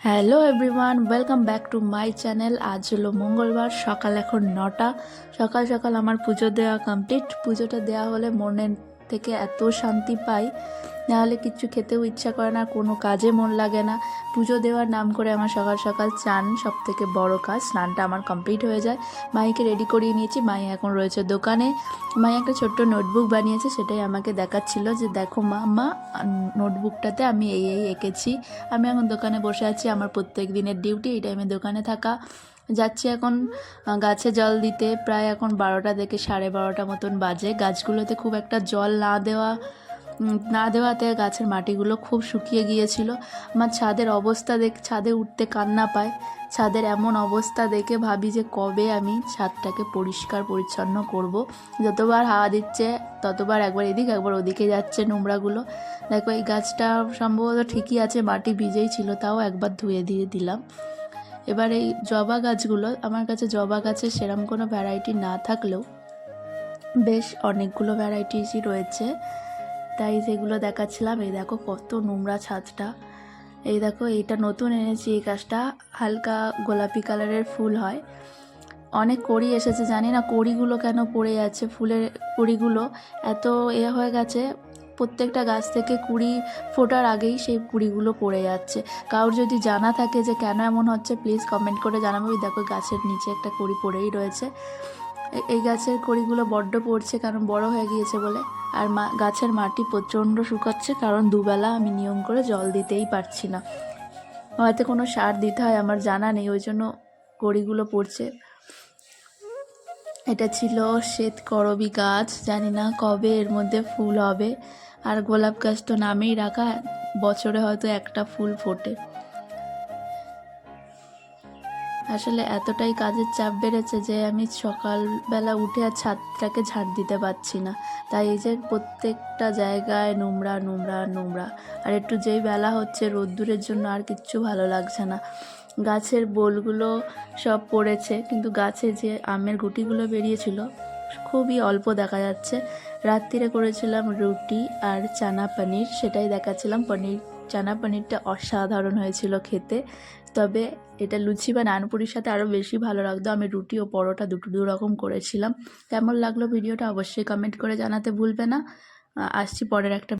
Hello everyone, welcome back to my channel. আজ হলো মঙ্গলবার, সকাল এখন 9টা। সকাল সকাল আমার পুজো দেওয়া কমপ্লিট। পুজোটা দেওয়া হলে মনের থেকে এত শান্তি পাই, নাহলে কিচ্ছু খেতেও ইচ্ছা করে না, কোনো কাজে মন লাগে না। পুজো দেওয়ার নাম করে আমার সকাল সকাল চান সব থেকে বড়ো কাজ। স্নানটা আমার কমপ্লিট হয়ে যায়। মাইকে রেডি করিয়ে নিয়েছি, মাই এখন রয়েছে দোকানে। মাই একটা ছোট্ট নোটবুক বানিয়েছে, সেটাই আমাকে দেখাচ্ছিল যে দেখো মা, নোটবুকটাতে আমি এই এঁকেছি। আমি এখন দোকানে বসে আছি, আমার প্রত্যেক দিনের ডিউটি এই টাইমে দোকানে থাকা। যাচ্ছি এখন গাছে জল দিতে। প্রায় এখন 12টা থেকে 12:30 মতন বাজে। গাছগুলোতে খুব একটা জল না দেওয়াতে গাছের মাটিগুলো খুব শুকিয়ে গিয়েছিল। আমার ছাদের অবস্থা ছাদে উঠতে কান্না পায়। ছাদের এমন অবস্থা দেখে ভাবি যে কবে আমি ছাদটাকে পরিষ্কার পরিচ্ছন্ন করব। যতবার হাওয়া দিচ্ছে ততবার একবার এদিক একবার ওদিকে যাচ্ছে নোংরাগুলো। দেখো এই গাছটা সম্ভবত ঠিকই আছে, মাটি ভিজেই ছিল, তাও একবার ধুয়ে দিয়ে দিলাম। এবার এই জবা গাছগুলো, আমার কাছে জবা গাছের সেরকম কোনো ভ্যারাইটি না থাকলেও বেশ অনেকগুলো ভ্যারাইটিসই রয়েছে, তাই যেগুলো দেখাচ্ছিলাম। এই দেখো কত নোংরা ছাদটা। এই দেখো এইটা নতুন এনেছি, এই গাছটা হালকা গোলাপি কালারের ফুল হয়। অনেক কড়ি এসেছে, জানি না কড়িগুলো কেন পড়ে যাচ্ছে। ফুলের কড়িগুলো এত হয়ে গেছে, প্রত্যেকটা গাছ থেকে কুড়ি ফোটার আগেই সেই কুড়িগুলো পড়ে যাচ্ছে। কারোর যদি জানা থাকে যে কেন এমন হচ্ছে, প্লিজ কমেন্ট করে জানাবো। দেখো গাছের নিচে একটা কড়ি পড়েই রয়েছে। এই গাছের কড়িগুলো বড্ড পড়ছে, কারণ বড় হয়ে গিয়েছে বলে। আর গাছের মাটি প্রচণ্ড শুকাচ্ছে, কারণ দুবেলা আমি নিয়ম করে জল দিতেই পারছি না। হয়তো কোনো সার দিতে হয়, আমার জানা নেই, ওই জন্য কড়িগুলো পড়ছে। এটা ছিল শ্বেতকরবী গাছ, জানি না কবে এর মধ্যে ফুল হবে। আর গোলাপ গাছ তো নামেই রাখা, বছরে হয়তো একটা ফুল ফোটে। আসলে এতটাই কাজের চাপ বেড়েছে যে আমি সকালবেলা উঠে আর ছাদটাকে ঝাড় দিতে পারছি না। তাই এই যে প্রত্যেকটা জায়গায় নোংরা নোংরা নোংরা। আর একটু যেই বেলা হচ্ছে রোদ্দুরের জন্য আর কিচ্ছু ভালো লাগছে না। গাছের বোলগুলো সব পড়েছে, কিন্তু গাছে যে আমের গুটিগুলো বেরিয়েছিল খুবই অল্প দেখা যাচ্ছে। রাত্রিরে করেছিলাম রুটি আর চানা পনির, সেটাই দেখাচ্ছিলাম। চানা পনিরটা অসাধারণ হয়েছিল খেতে। তবে এটা লুচি বা নানপুরির সাথে আরও বেশি ভালো লাগতো। আমি রুটি ও পরোটা দু রকম করেছিলাম। কেমন লাগলো ভিডিওটা অবশ্যই কমেন্ট করে জানাতে ভুলবে না। আসছি পরের একটা